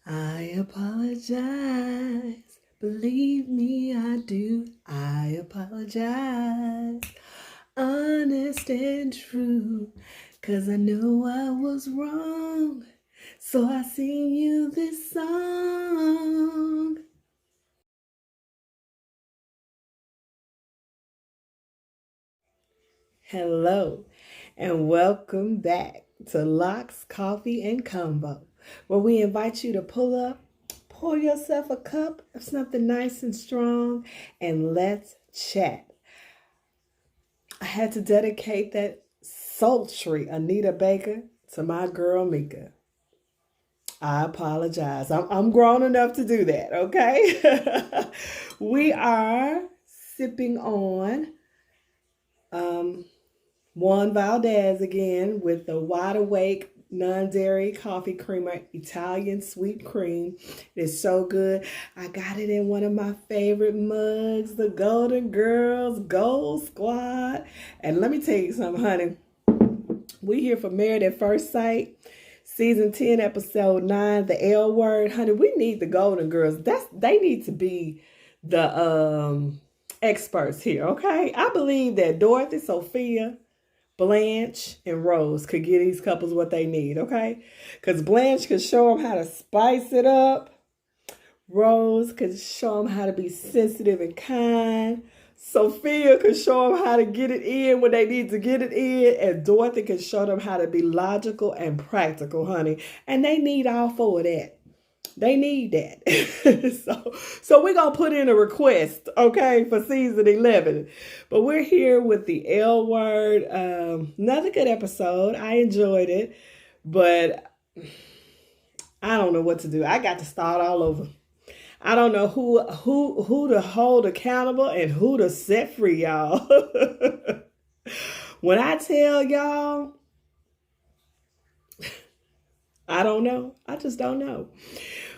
I apologize. Believe me, I do. I apologize. Honest and true. 'Cause I know I was wrong. So I sing you this song. Hello, and welcome back to Locks, Coffee, and Combo, where we invite you to pull up, pour yourself a cup of something nice and strong, and let's chat. I had to dedicate that sultry Anita Baker to my girl Mica. I apologize. I'm grown enough to do that, okay? We are sipping on um, Juan Valdez again with the Wide Awake non-dairy coffee creamer Italian sweet cream. It's so good. I got it in one of my favorite mugs, the Golden Girls Gold Squad. And let me tell you something, honey. We here for Married at First Sight, season 10, episode 9, the L word. Honey, we need the Golden Girls. They need to be the experts here, okay? I believe that Dorothy, Sophia, Blanche, and Rose could give these couples what they need, okay? Because Blanche could show them how to spice it up. Rose could show them how to be sensitive and kind. Sophia could show them how to get it in when they need to get it in. And Dorothy could show them how to be logical and practical, honey. And they need all four of that. They need that. so we're going to put in a request, okay, for season 11. But we're here with the L word. Another good episode. I enjoyed it. But I don't know what to do. I got to start all over. I don't know who to hold accountable and who to set free, y'all. When I tell y'all, I don't know. I just don't know.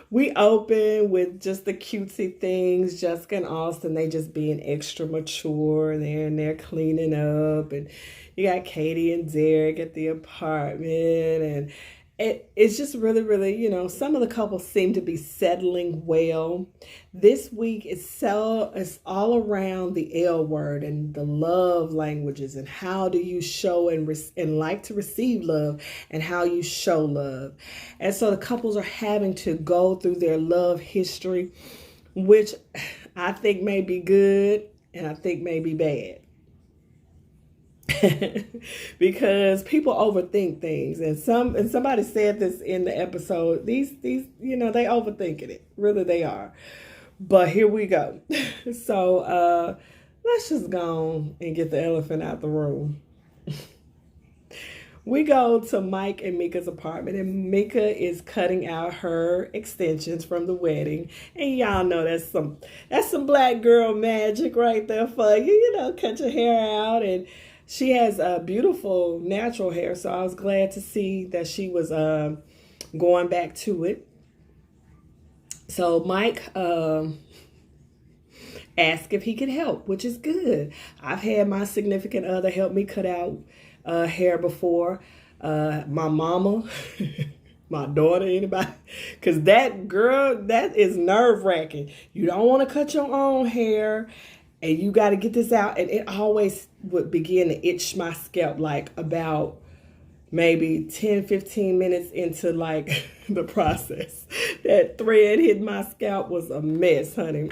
We open with just the cutesy things. Jessica and Austin, they just being extra mature. They're in there cleaning up. And you got Katie and Derek at the apartment. And it's just really, really, some of the couples seem to be settling well. This week it's all around the L word and the love languages and how do you show and like to receive love and how you show love. And so the couples are having to go through their love history, which I think may be good and I think may be bad. Because people overthink things, and somebody said this in the episode. These they overthinking it. Really, they are. But here we go. So let's just go on and get the elephant out the room. We go to Mike and Mica's apartment, and Mica is cutting out her extensions from the wedding. And y'all know that's some black girl magic right there for you. Cut your hair out, and she has beautiful natural hair, so I was glad to see that she was going back to it. So Mike asked if he could help, which is good. I've had my significant other help me cut out hair before. My mama, my daughter, anybody. Because that is nerve-wracking. You don't want to cut your own hair. And you got to get this out. And it always would begin to itch my scalp like about maybe 10, 15 minutes into like the process. That thread hitting my scalp was a mess, honey.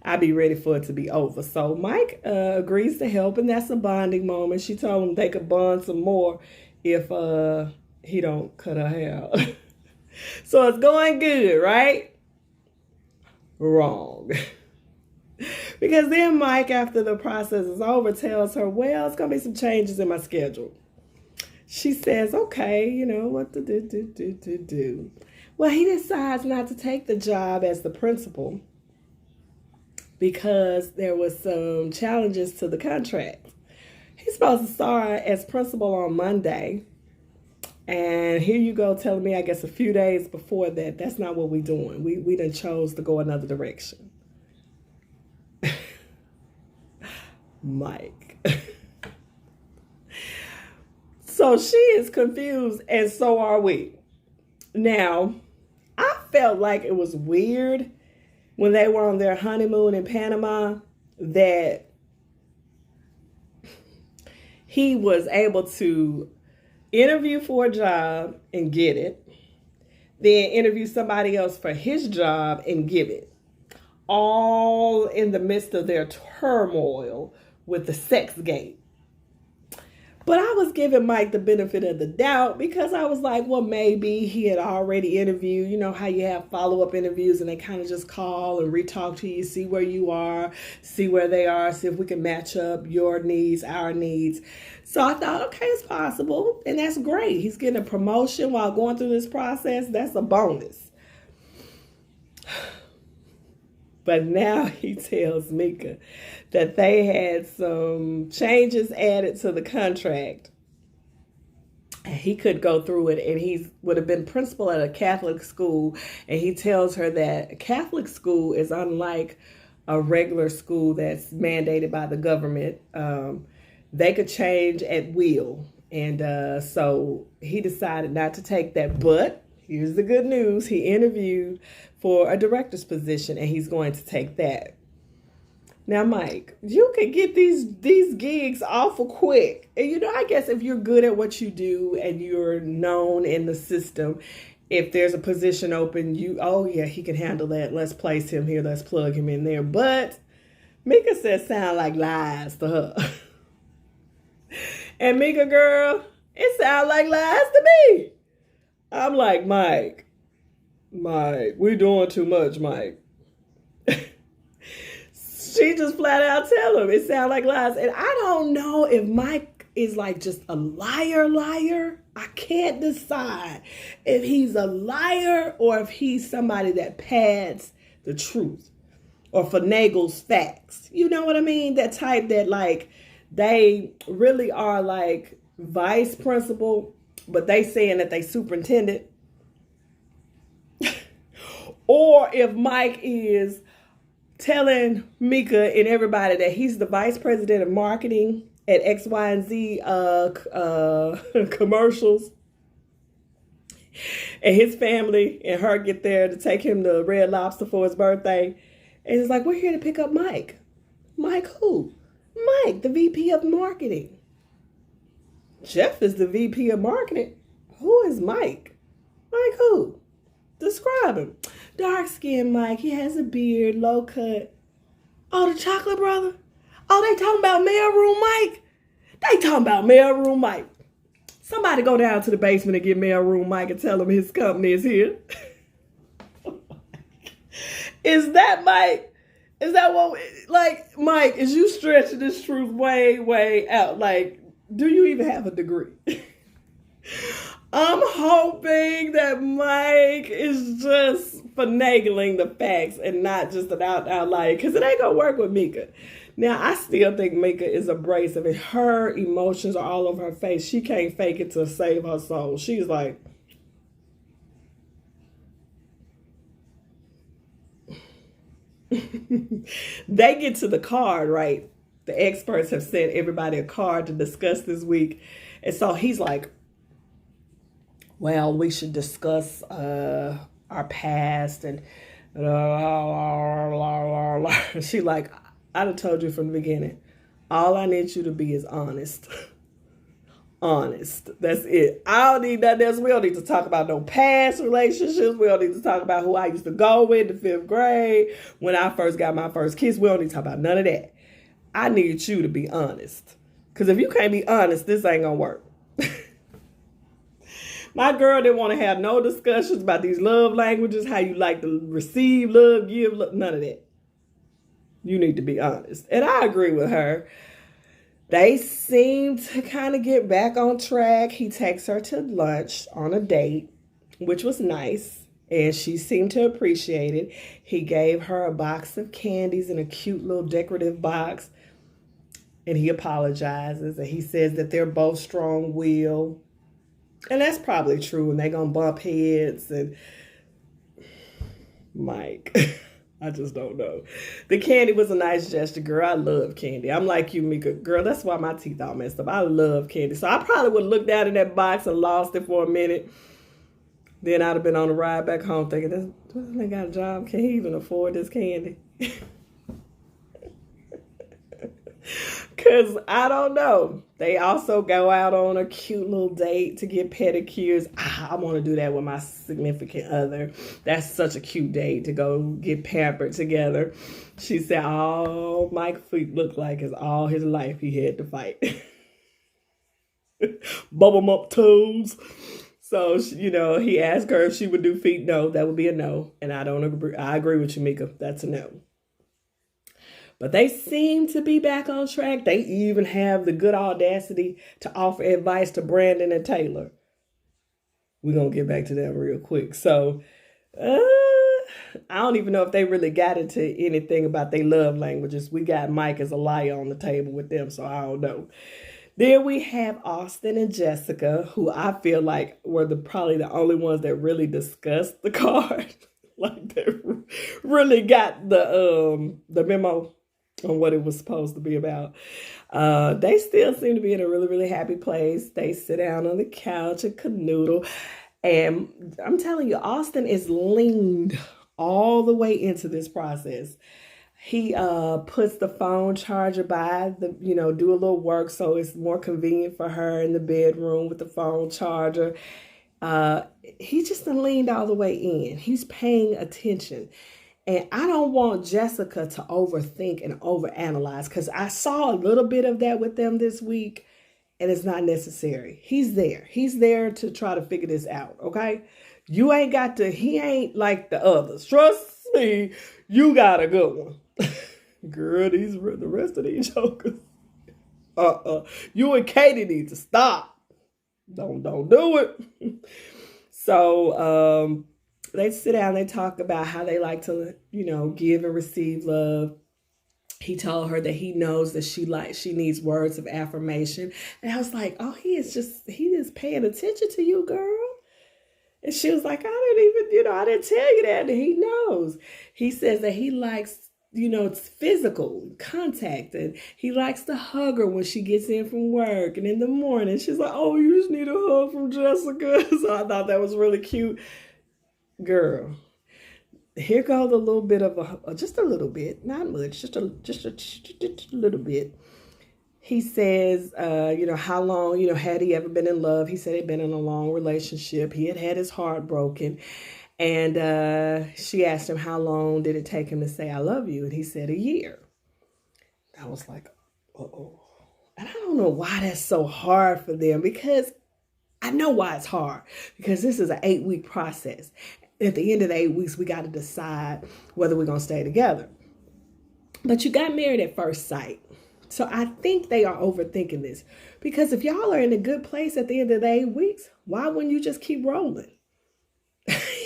I'd be ready for it to be over. So Mike agrees to help, and that's a bonding moment. She told him they could bond some more if he don't cut her hair out. So it's going good, right? Wrong. Because then Mike, after the process is over, tells her, well, it's going to be some changes in my schedule. She says, okay, what to do. Well, he decides not to take the job as the principal because there was some challenges to the contract. He's supposed to start as principal on Monday. And here you go telling me, I guess, a few days before that, that's not what we're doing. We done chose to go another direction. Mike. So she is confused, and so are we. Now, I felt like it was weird when they were on their honeymoon in Panama that he was able to interview for a job and get it, then interview somebody else for his job and give it, all in the midst of their turmoil with the sex gate. But I was giving Mike the benefit of the doubt because I was like, well, maybe he had already interviewed. You know how you have follow-up interviews and they kind of just call and re-talk to you, see where you are, see where they are, see if we can match up your needs, our needs. So I thought, okay, it's possible. And that's great. He's getting a promotion while going through this process. That's a bonus. But now he tells Mica that they had some changes added to the contract. He could go through it, and he would have been principal at a Catholic school. And he tells her that a Catholic school is unlike a regular school that's mandated by the government. They could change at will. And so he decided not to take that. But here's the good news. He interviewed for a director's position, and he's going to take that. Now, Mike, you can get these gigs awful quick. And, you know, I guess if you're good at what you do and you're known in the system, if there's a position open, oh, yeah, he can handle that. Let's place him here. Let's plug him in there. But Mica said sound like lies to her. And Mica, girl, it sounds like lies to me. I'm like, Mike, we doing too much, Mike. She just flat out tell him it sounds like lies. And I don't know if Mike is like just a liar. I can't decide if he's a liar or if he's somebody that pads the truth or finagles facts. You know what I mean? That type that like they really are like vice principal, but they saying that they superintendent. Or if Mike is telling Mica and everybody that he's the vice president of marketing at X, Y, and Z commercials. And his family and her get there to take him to Red Lobster for his birthday. And it's like, we're here to pick up Mike. Mike who? Mike, the VP of marketing. Jeff is the VP of marketing. Who is Mike? Mike who? Describe him. Dark-skinned Mike. He has a beard, low cut. Oh, the chocolate brother? Oh, they talking about mailroom Mike? They talking about mailroom Mike. Somebody go down to the basement and get mailroom Mike and tell him his company is here. Is that Mike? Is that what, like, Mike, is you stretching this truth way, way out? Like, do you even have a degree? I'm hoping that Mike is just finagling the facts and not just an out liar, because it ain't gonna work with Mica. Now, I still think Mica is abrasive, and her emotions are all over her face. She can't fake it to save her soul. She's like, they get to the card, right? The experts have sent everybody a card to discuss this week. And so he's like, well, we should discuss our past and she like, I done told you from the beginning, all I need you to be is honest. Honest. That's it. I don't need nothing else. We don't need to talk about no past relationships. We don't need to talk about who I used to go with in the 5th grade. When I first got my first kiss, we don't need to talk about none of that. I need you to be honest. Because if you can't be honest, this ain't going to work. My girl didn't want to have no discussions about these love languages, how you like to receive love, give love, none of that. You need to be honest. And I agree with her. They seem to kind of get back on track. He takes her to lunch on a date, which was nice, and she seemed to appreciate it. He gave her a box of candies in a cute little decorative box, and he apologizes, and he says that they're both strong-willed. And that's probably true, and they're going to bump heads. And Mike, I just don't know. The candy was a nice gesture, girl. I love candy. I'm like you, Mica. Girl, that's why my teeth all messed up. I love candy. So I probably would have looked down in that box and lost it for a minute. Then I'd have been on the ride back home thinking, this nigga got a job. Can he even afford this candy? Because I don't know. They also go out on a cute little date to get pedicures. I want to do that with my significant other. That's such a cute date to go get pampered together. She said all Mike feet looked like is all his life he had to fight. Bubble up toes. So, you know, he asked her if she would do feet. No, that would be a no. And I don't agree. I agree with you, Mica. That's a no. But they seem to be back on track. They even have the good audacity to offer advice to Brandon and Taylor. We're going to get back to that real quick. So, I don't even know if they really got into anything about their love languages. We got Mike as a liar on the table with them, so I don't know. Then we have Austin and Jessica, who I feel like were probably the only ones that really discussed the card. Like they really got the memo on what it was supposed to be about. They still seem to be in a really, really happy place. They sit down on the couch and canoodle. And I'm telling you, Austin is leaned all the way into this process. He puts the phone charger by the, do a little work so it's more convenient for her in the bedroom with the phone charger. He just leaned all the way in. He's paying attention. And I don't want Jessica to overthink and overanalyze because I saw a little bit of that with them this week and it's not necessary. He's there. He's there to try to figure this out, okay? You ain't got to, he ain't like the others. Trust me, you got a good one. Girl, the rest of these jokers. You and Katie need to stop. Don't do it. So, they sit down, they talk about how they like to, give and receive love. He told her that he knows that she needs words of affirmation. And I was like, oh, he is paying attention to you, girl. And she was like, I didn't tell you that. And he knows. He says that he likes, it's physical contact. And he likes to hug her when she gets in from work. And in the morning, she's like, oh, you just need a hug from Jessica. So I thought that was really cute. Girl, here goes a little bit of just a little bit, not much, just a little bit. He says, how long, had he ever been in love? He said he'd been in a long relationship. He had his heart broken. And she asked him how long did it take him to say, I love you? And he said a year. I was like, uh-oh. And I don't know why that's so hard for them because I know why it's hard because this is an 8-week process. At the end of the 8 weeks, we got to decide whether we're going to stay together. But you got married at first sight. So I think they are overthinking this. Because if y'all are in a good place at the end of the 8 weeks, why wouldn't you just keep rolling?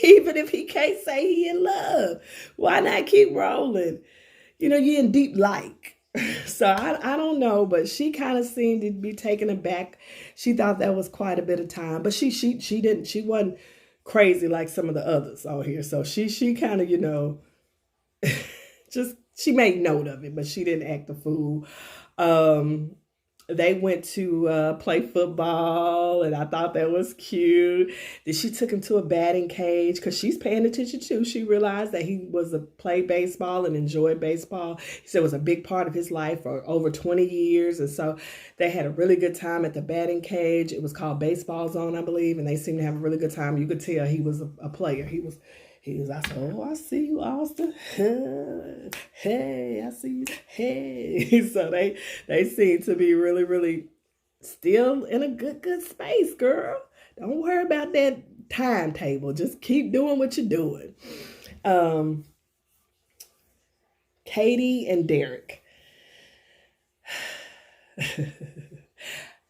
Even if he can't say he in love, why not keep rolling? You're in deep like. So I don't know, but she kind of seemed to be taken aback. She thought that was quite a bit of time. But she wasn't crazy like some of the others out here. So she kind of, she made note of it, but she didn't act a fool. They went to play football, and I thought that was cute. Then she took him to a batting cage because she's paying attention too. She realized that he was play baseball and enjoyed baseball. He said it was a big part of his life for over 20 years. And so they had a really good time at the batting cage. It was called Baseball Zone, I believe, and they seemed to have a really good time. You could tell he was a player. He was, I said, oh, I see you, Austin. Hey, I see you. Hey. So they seem to be really, really still in a good space, girl. Don't worry about that timetable. Just keep doing what you're doing. Katie and Derek.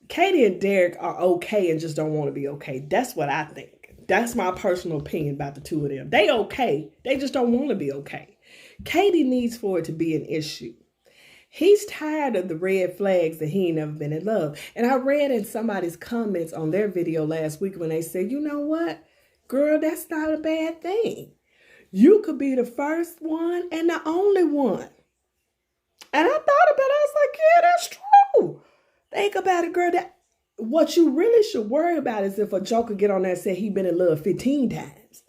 Katie and Derek are okay and just don't want to be okay. That's what I think. That's my personal opinion about the two of them. They okay. They just don't want to be okay. Katie needs for it to be an issue. He's tired of the red flags that he ain't never been in love. And I read in somebody's comments on their video last week when they said, you know what? Girl, that's not a bad thing. You could be the first one and the only one. And I thought about it. I was like, yeah, that's true. Think about it, girl. what you really should worry about is if a joker get on there and say he been in love 15 times.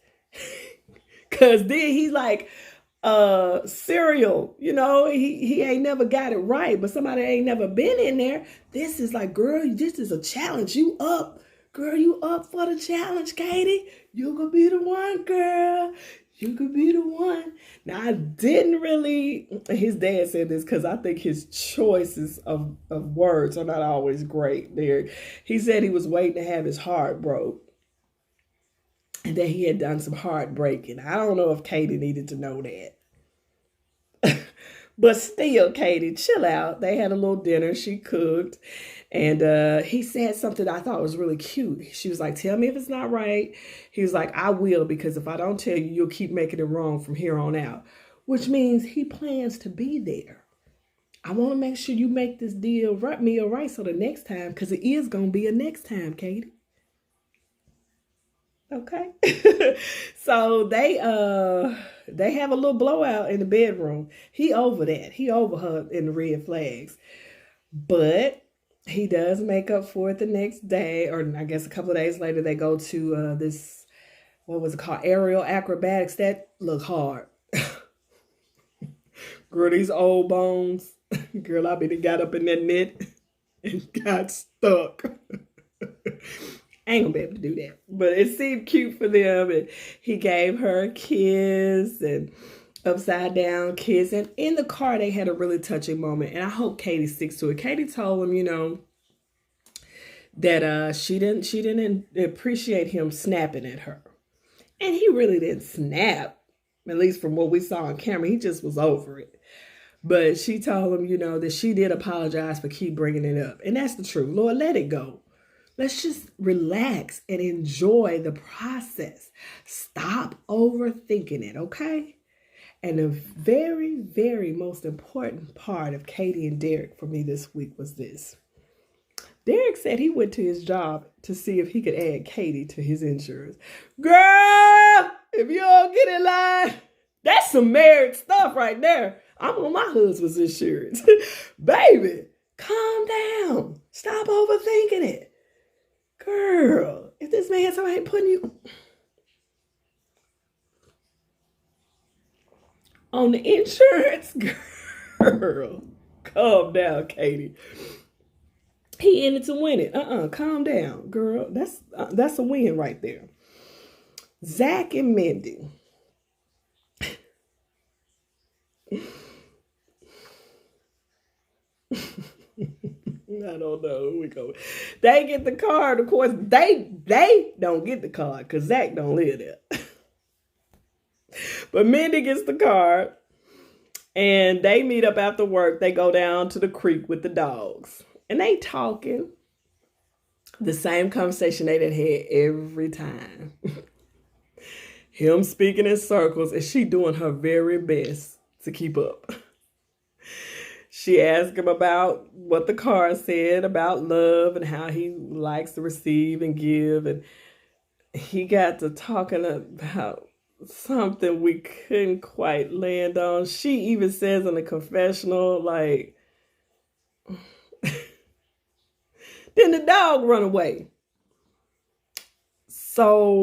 Cause then he's like serial, he ain't never got it right, but somebody ain't never been in there. This is like, girl, this is a challenge. You up, girl, you up for the challenge, Katie. You could be the one, girl. You could be the one. Now, I didn't really, his dad said this because I think his choices of words are not always great there. He said he was waiting to have his heart broke and that he had done some heartbreaking. I don't know if Katie needed to know that. But still, Katie, chill out. They had a little dinner. She cooked. And he said something I thought was really cute. She was like, tell me if it's not right. He was like, I will, because if I don't tell you, you'll keep making it wrong from here on out. Which means he plans to be there. I want to make sure you make this deal right so the next time, because it is going to be a next time, Katie. Okay. So they have a little blowout in the bedroom. He over that. He over her in the red flags. But he does make up for it the next day, or I guess a couple of days later, they go to this, what was it called? Aerial acrobatics. That look hard. Girl, these old bones. Girl, I mean, got up in that net and got stuck. I ain't gonna be able to do that. But it seemed cute for them. And he gave her a kiss and upside down kiss. And in the car, they had a really touching moment. And I hope Katie sticks to it. Katie told him, that she didn't appreciate him snapping at her. And he really didn't snap, at least from what we saw on camera. He just was over it. But she told him, that she did apologize for keep bringing it up. And that's the truth. Lord, let it go. Let's just relax and enjoy the process. Stop overthinking it, okay? And the very, very most important part of Katie and Derek for me this week was this. Derek said he went to his job to see if he could add Katie to his insurance. Girl, if you don't get in line, that's some married stuff right there. I'm on my husband's insurance. Baby, calm down. Stop overthinking it. Girl, if this man so ain't putting you on the insurance, girl, calm down, Katie. He in it to win it. Calm down, girl. That's a win right there. Zach and Mindy. I don't know. We go. They get the card. Of course, they don't get the card because Zach don't live there. But Mindy gets the card, and they meet up after work. They go down to the creek with the dogs, and they talking. The same conversation they done had every time. Him speaking in circles, and she doing her very best to keep up. She asked him about what the card said about love and how he likes to receive and give. And he got to talking about something we couldn't quite land on. She even says in the confessional, like, then the dog run away. So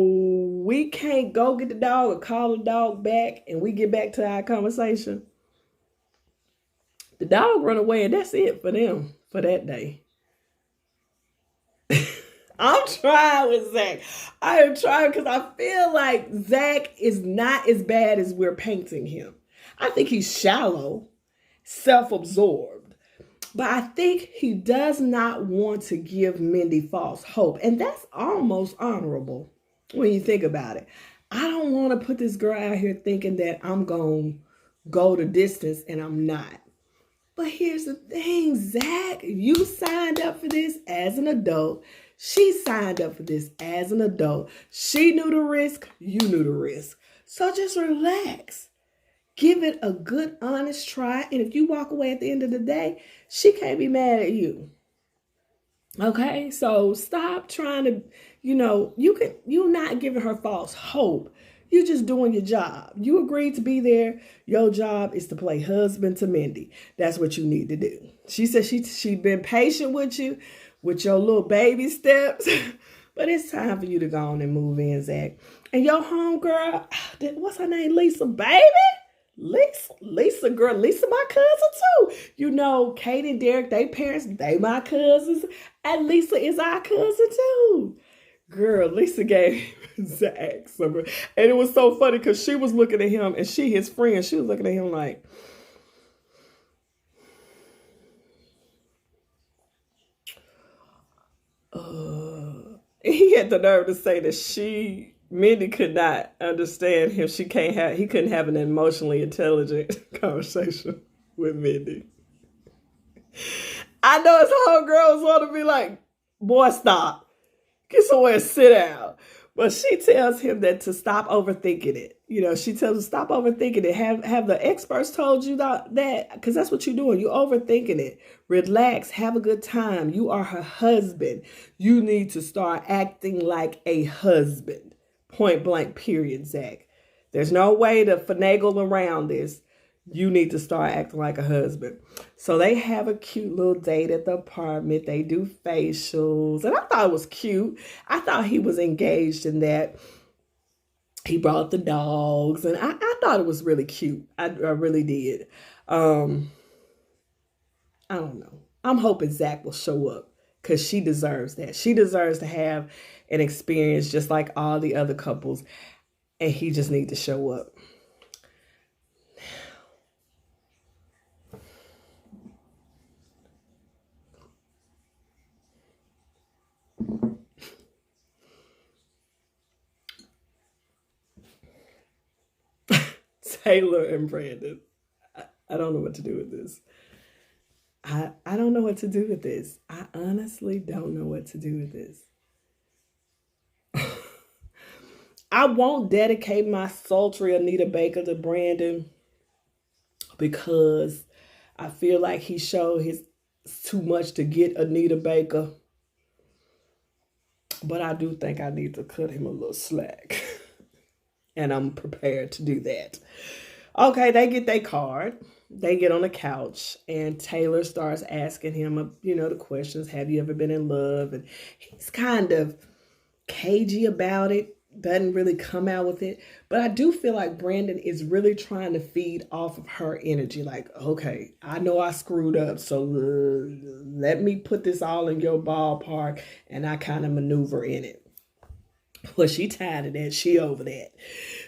we can't go get the dog or call the dog back and we get back to our conversation. The dog run away and that's it for them for that day. I'm trying with Zach. I am trying because I feel like Zach is not as bad as we're painting him. I think he's shallow, self-absorbed. But I think he does not want to give Mindy false hope. And that's almost honorable when you think about it. I don't want to put this girl out here thinking that I'm going to go the distance and I'm not. But here's the thing, Zach, you signed up for this as an adult. She signed up for this as an adult. She knew the risk. You knew the risk. So just relax. Give it a good, honest try. And if you walk away at the end of the day, she can't be mad at you. Okay? So stop trying to, you're not giving her false hope. You're just doing your job. You agreed to be there. Your job is to play husband to Mindy. That's what you need to do. She said she'd been patient with you, with your little baby steps. But it's time for you to go on and move in, Zach. And your homegirl, what's her name? Lisa, baby? Lisa, girl, Lisa, my cousin too. You know, Kate and Derek, they parents, they my cousins. And Lisa is our cousin too. Girl, Lisa gave Zach some. And it was so funny because she was looking at him and she, his friend, she was looking at him like, he had the nerve to say that Mindy could not understand him. He couldn't have an emotionally intelligent conversation with Mindy. I know his homegirls want to be like, boy, stop. Get somewhere and sit down. But she tells him that to stop overthinking it. You know, she tells him stop overthinking it. Have the experts told you that? Because that's what you're doing. You're overthinking it. Relax. Have a good time. You are her husband. You need to start acting like a husband. Point blank, period, Zach. There's no way to finagle around this. You need to start acting like a husband. So they have a cute little date at the apartment. They do facials. And I thought it was cute. I thought he was engaged in that. He brought the dogs. And I thought it was really cute. I really did. I don't know. I'm hoping Zach will show up because she deserves that. She deserves to have an experience just like all the other couples. And he just needs to show up. Taylor and Brandon. I don't know what to do with this. I don't know what to do with this. I honestly don't know what to do with this. I won't dedicate my sultry Anita Baker to Brandon because I feel like he showed his too much to get Anita Baker. But I do think I need to cut him a little slack. And I'm prepared to do that. Okay, they get their card. They get on the couch. And Taylor starts asking him, the questions. Have you ever been in love? And he's kind of cagey about it. Doesn't really come out with it. But I do feel like Brandon is really trying to feed off of her energy. Like, okay, I know I screwed up. So let me put this all in your ballpark. And I kind of maneuver in it. Well, she tired of that. She over that.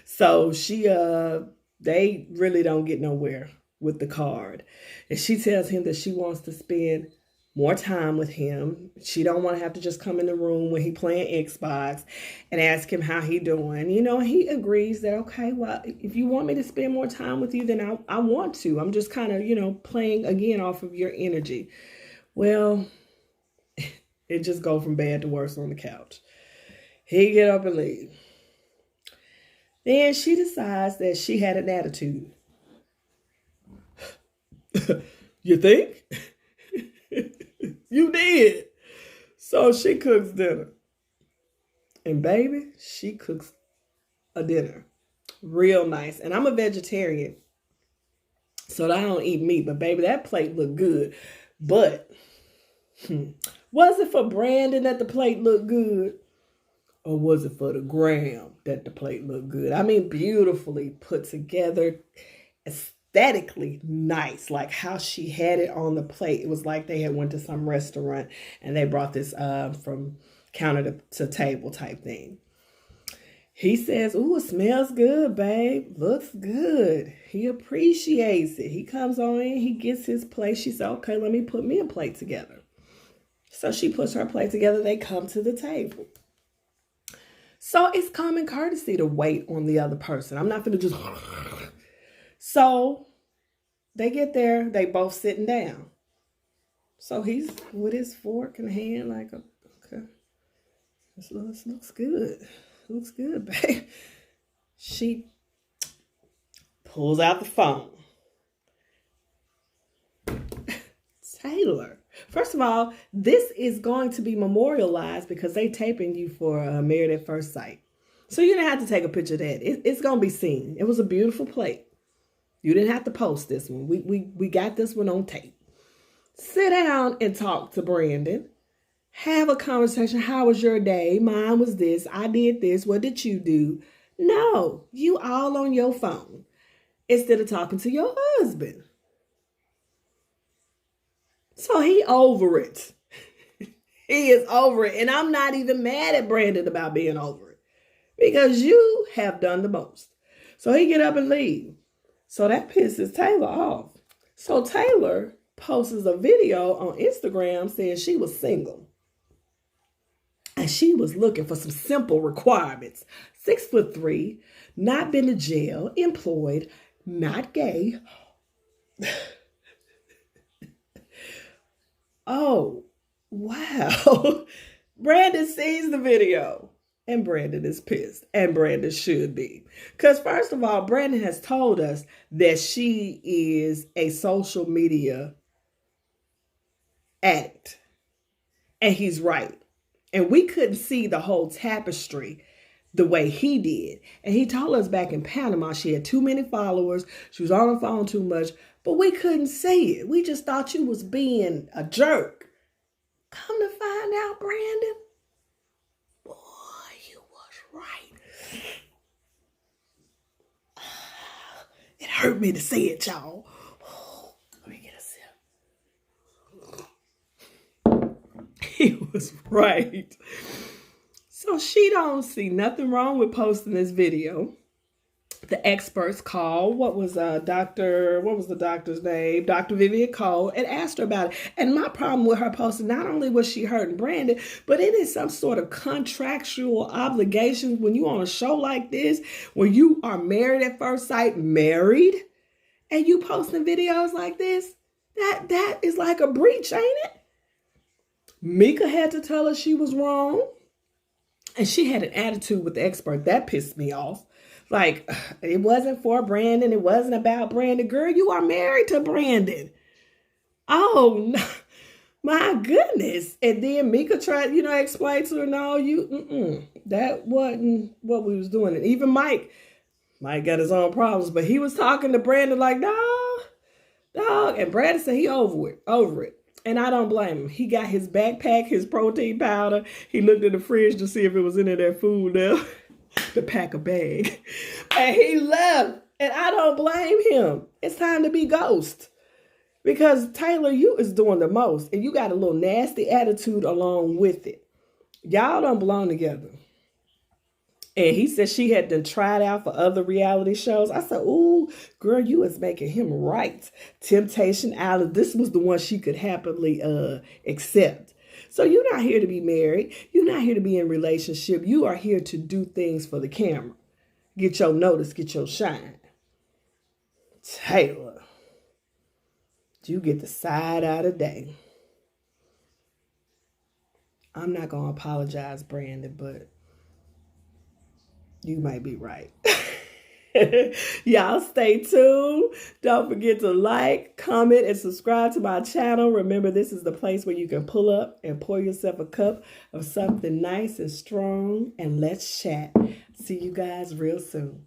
So they really don't get nowhere with the card. And she tells him that she wants to spend more time with him. She don't want to have to just come in the room when he playing Xbox and ask him how he doing. He agrees that, okay, well, if you want me to spend more time with you, then I want to. I'm just kind of, playing again off of your energy. Well, it just go from bad to worse on the couch. He get up and leave. Then she decides that she had an attitude. You think? You did. So she cooks dinner. And baby, she cooks a dinner. Real nice. And I'm a vegetarian. So I don't eat meat. But baby, that plate looked good. But was it for Brandon that the plate looked good? Or was it for the gram that the plate looked good? I mean, beautifully put together, aesthetically nice. Like how she had it on the plate. It was like they had went to some restaurant and they brought this from counter to table type thing. He says, ooh, it smells good, babe. Looks good. He appreciates it. He comes on in, he gets his plate. She said, okay, let me put me a plate together. So she puts her plate together. They come to the table. So it's common courtesy to wait on the other person. I'm not going to just... So they get there. They both sitting down. So he's with his fork in hand like, okay, this looks good. Looks good, babe. She pulls out the phone. Taylor. First of all, this is going to be memorialized because they taping you for Married at First Sight. So you didn't have to take a picture of that. It's going to be seen. It was a beautiful plate. You didn't have to post this one. We got this one on tape. Sit down and talk to Brandon. Have a conversation. How was your day? Mine was this. I did this. What did you do? No, you all on your phone instead of talking to your husband. So he over it. He is over it. And I'm not even mad at Brandon about being over it because you have done the most. So he get up and leave. So that pisses Taylor off. So Taylor posts a video on Instagram saying she was single. And she was looking for some simple requirements. 6'3", not been to jail, employed, not gay. Oh, wow. Brandon sees the video and Brandon is pissed. And Brandon should be. Because first of all, Brandon has told us that she is a social media addict. And he's right. And we couldn't see the whole tapestry the way he did. And he told us back in Panama she had too many followers. She was on her phone too much. But we couldn't see it. We just thought you was being a jerk. Come to find out, Brandon, boy, you was right. It hurt me to say it, y'all. Let me get a sip. He was right. So she don't see nothing wrong with posting this video. The experts called. What was the doctor's name? Dr. Vivian called and asked her about it. And my problem with her posting, not only was she hurting Brandon, but it is some sort of contractual obligation when you on a show like this, when you are married at first sight, married, and you posting videos like this. That is like a breach, ain't it? Mica had to tell her she was wrong. And she had an attitude with the expert. That pissed me off. Like, it wasn't for Brandon. It wasn't about Brandon. Girl, you are married to Brandon. Oh, no. My goodness. And then Mica tried, explain to her, no, that wasn't what we was doing. And even Mike got his own problems, but he was talking to Brandon like, no, dog. And Brandon said he over it. And I don't blame him. He got his backpack, his protein powder. He looked in the fridge to see if it was in there food there. To pack a bag. And he left. And I don't blame him. It's time to be ghost. Because Taylor, you is doing the most. And you got a little nasty attitude along with it. Y'all don't belong together. And he said she had to try it out for other reality shows. I said, ooh, girl, you is making him right. Temptation Island. This was the one she could happily accept. So you're not here to be married. You're not here to be in a relationship. You are here to do things for the camera. Get your notice, get your shine. Taylor, you get the side eye today. I'm not going to apologize, Brandon, but you might be right. Y'all stay tuned. Don't forget to like, comment, and subscribe to my channel. Remember, this is the place where you can pull up and pour yourself a cup of something nice and strong, and let's chat. See you guys real soon.